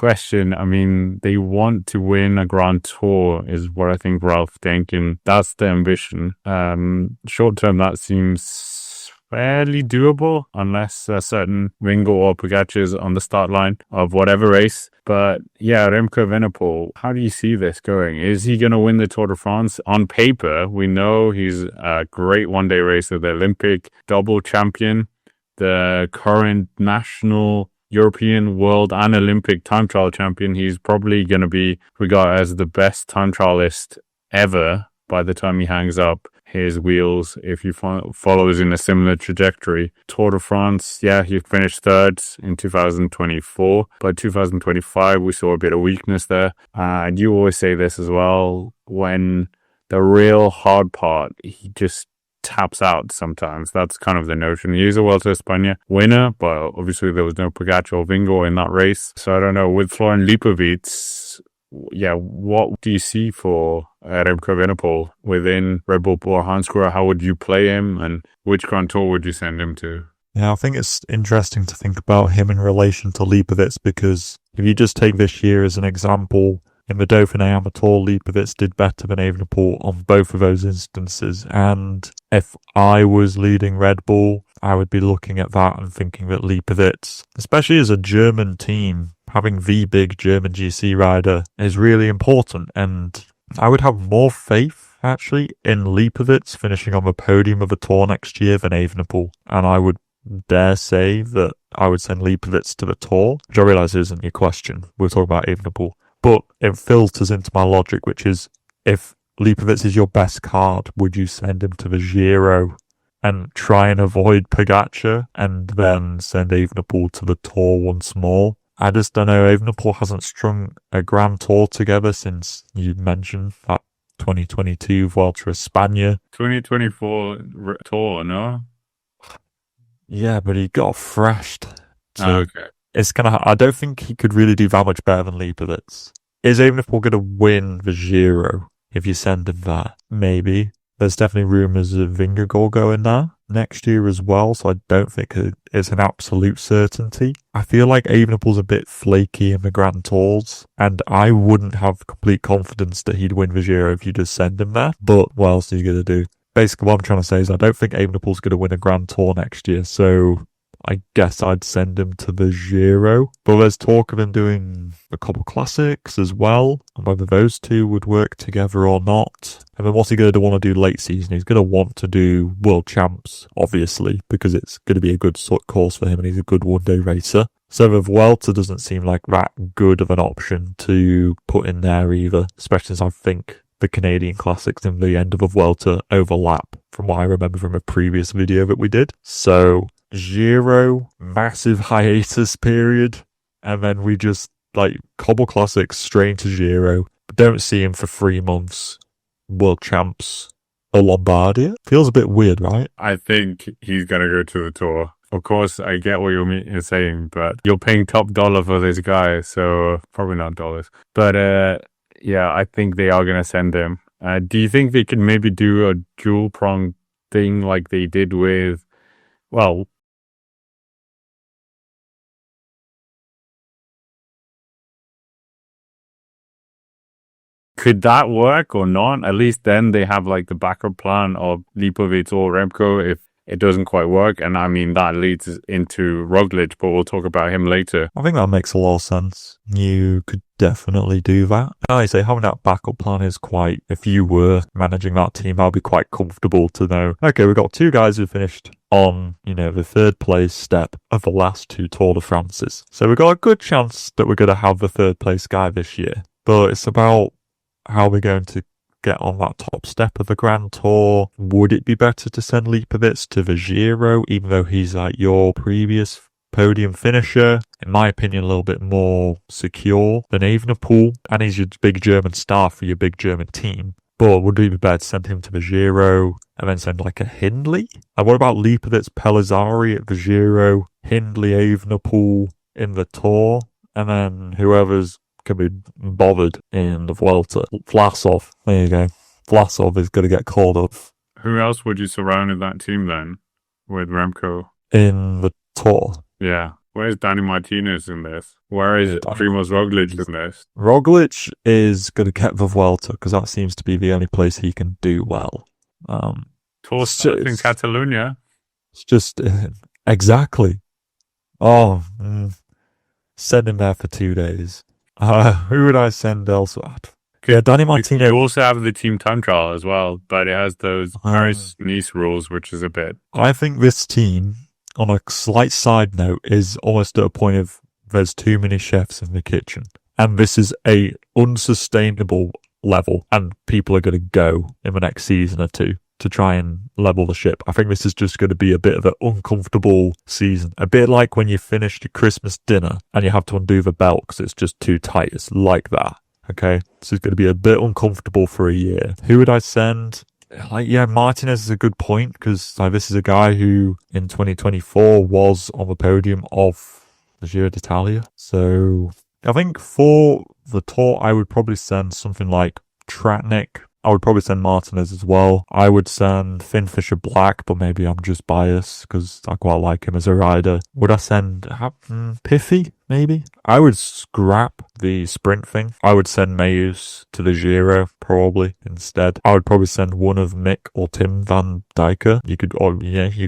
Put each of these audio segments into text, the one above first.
question. I mean, they want to win a Grand Tour is what I think Ralph thinking. That's the ambition. Short term, that seems fairly doable unless a certain Ringo or Pogacar is on the start line of whatever race. But yeah, Remco Evenepoel, how do you see this going? Is he going to win the Tour de France? On paper, we know he's a great one-day racer, the Olympic double champion, the current national European, world, and Olympic time trial champion. He's probably going to be regarded as the best time trialist ever by the time he hangs up his wheels, if he follows in a similar trajectory. Tour de France, yeah, he finished third in 2024, but 2025 we saw a bit of weakness there. And you always say this as well, when the real hard part, he just taps out sometimes. That's kind of the notion. He is a Vuelta a España winner, but obviously there was no Pogacar or Vingegaard in that race. So I don't know, with Florian Lipovic, yeah, what do you see for Remco Evenepoel within Red Bull Bora Hansgrohe? How would you play him, and which Grand Tour would you send him to? Yeah, I think it's interesting to think about him in relation to Lipovic, because if you just take this year as an example, in the Dauphiné Amateur, Lipovic did better than Evenepoel on both of those instances. And if I was leading Red Bull, I would be looking at that and thinking that Lipovic, especially as a German team, having the big German GC rider is really important. And I would have more faith, actually, in Lipovic finishing on the podium of the Tour next year than Evenepoel. And I would dare say that I would send Lipovic to the Tour, which I realise isn't your question. We're talking about Evenepoel. But it filters into my logic, which is, if Lipovic is your best card, would you send him to the Giro and try and avoid Pogacar and then send Evenepoel to the Tour once more? I just don't know. Evenepoel hasn't strung a Grand Tour together since you mentioned that 2022 Vuelta a España. 2024 Tour, no? Yeah, but he got thrashed. Okay. It's I don't think he could really do that much better than Lipovic. Is Evenepoel going to win the Giro if you send him that? Maybe. There's definitely rumours of Vingegaard going there next year as well, so I don't think it's an absolute certainty. I feel like Evenepoel's a bit flaky in the Grand Tours, and I wouldn't have complete confidence that he'd win the Giro if you just send him there. But what else are you going to do? Basically, what I'm trying to say is I don't think Evenepoel's going to win a Grand Tour next year, so I guess I'd send him to the Giro. But there's talk of him doing a couple classics as well, and whether those two would work together or not. And then what's he going to want to do late season? He's going to want to do World Champs, obviously, because it's going to be a good course for him and he's a good one-day racer. So the Vuelta doesn't seem like that good of an option to put in there either, especially as I think the Canadian Classics and the end of the Vuelta overlap, from what I remember from a previous video that we did. So Giro, massive hiatus period, and then we just cobble classics straight to Giro. Don't see him for 3 months. World Champs or Lombardia. Feels a bit weird, right? I think he's gonna go to the Tour. Of course, I get what you're saying, but you're paying top dollar for this guy, so probably not dollars. But yeah, I think they are gonna send him. Do you think they could maybe do a dual prong thing like they did with, well, could that work or not? At least then they have the backup plan of Lipovic or Remco if it doesn't quite work. And I mean, that leads into Roglic, but we'll talk about him later. I think that makes a lot of sense. You could definitely do that. I say having that backup plan is quite, if you were managing that team, I'd be quite comfortable to know, okay, we've got 2 guys who finished on, the 3rd place step of the last 2 Tour de France's. So we've got a good chance that we're going to have the 3rd place guy this year. But it's about how we're going to get on that top step of the Grand Tour. Would it be better to send Lipovic to the Giro, even though he's your previous podium finisher? In my opinion, a little bit more secure than Evenepoel, and he's your big German star for your big German team. But would it be better to send him to the Giro and then send a Hindley? And what about Lipovic, Pellizzari at the Giro, Hindley, Evenepoel in the Tour, and then whoever's can be bothered in the Vuelta? Vlasov, there you go. Vlasov is going to get called up. Who else would you surround in that team then with Remco? In the Tour? Yeah. Where's Danny Martinez in this? Where is Primoz Roglic in this? Roglic is going to get the Vuelta because that seems to be the only place he can do well. Tour starts in Catalonia. It's just exactly. Oh, send him there for 2 days. Who would I send elsewhere? Yeah, Danny Martinez. You also have the team time trial as well, but it has those Paris-Nice rules, which is a bit. I think this team, on a slight side note, is almost at a point of there's too many chefs in the kitchen. And this is a unsustainable level, and people are going to go in the next season or two to try and level the ship. I think this is just going to be a bit of an uncomfortable season. A bit like when you finish your Christmas dinner and you have to undo the belt because it's just too tight. It's like that. Okay, this is going to be a bit uncomfortable for a year. Who would I send? Martinez is a good point because this is a guy who in 2024 was on the podium of the Giro d'Italia. So I think for the Tour, I would probably send something like Tratnik. I would probably send Martinez as well. I would send Finn Fisher Black, but maybe I'm just biased because I quite like him as a rider. Would I send Piffy, maybe? I would scrap the sprint thing. I would send Mayus to the Giro, probably, instead. I would probably send one of Mick or Tim Van Dijker. You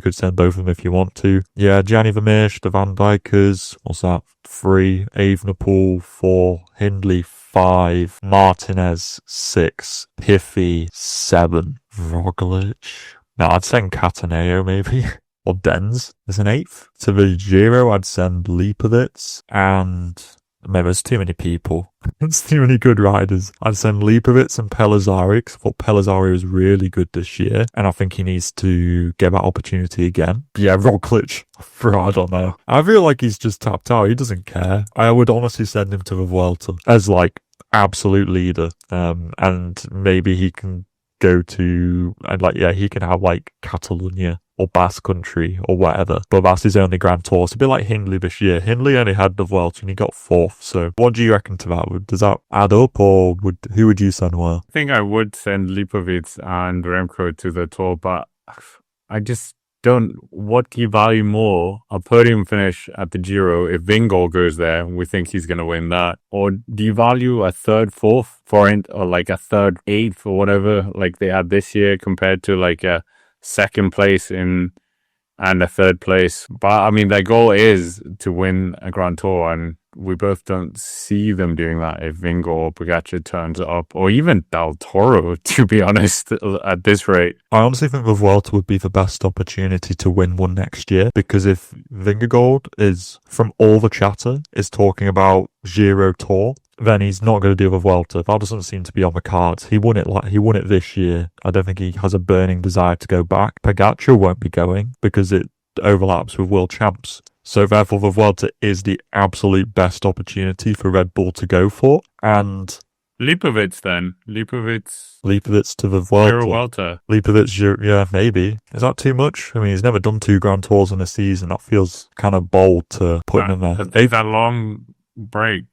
could send both of them if you want to. Yeah, Gianni Vermeersch, the Van Dijkers. What's that? 3. Evenepoel, 4. Hindley, 5. Martinez, 6. Piffy, 7. Roglic. No, I'd send Cataneo, maybe. Or Denz as an 8th. To the Giro, I'd send Lipovitz. And maybe there's too many people. There's too many good riders. I'd send Lipovitz and Pellizzari, because I thought Pellizzari was really good this year. And I think he needs to get that opportunity again. Yeah, Roglic. I don't know. I feel like he's just tapped out. He doesn't care. I would honestly send him to the Vuelta as absolute leader. And maybe he can go to, and he can have Catalonia or Basque Country or whatever, but that's his only Grand Tour. It's a bit like Hindley this year. Hindley only had the Vuelta and he got 4th. So what do you reckon to that? Does that add up, or who would you send where? I think I would send Lipovitz and Remco to the Tour, but I just don't. What do you value more? A podium finish at the Giro if Vingegaard goes there, we think he's going to win that, or do you value a 3rd, 4th foreign, or a 3rd, 8th, or whatever like they had this year compared to a 2nd place and a 3rd place? But I mean, their goal is to win a Grand Tour, and we both don't see them doing that if Vingegaard or Pogacar turns up, or even Del Toro, to be honest, at this rate. I honestly think the Vuelta would be the best opportunity to win one next year, because if Vingegaard is, from all the chatter, is talking about Giro Tour, then he's not going to do the Vuelta. That doesn't seem to be on the cards. He won it this year. I don't think he has a burning desire to go back. Pogacar won't be going because it overlaps with world champs. So therefore the Vuelta is the absolute best opportunity for Red Bull to go for. And Lipovitz then. Lipovitz to the Vuelta. Lipovitz, yeah, maybe. Is that too much? I mean, he's never done 2 Grand Tours in a season. That feels kind of bold to put him in there. That long break.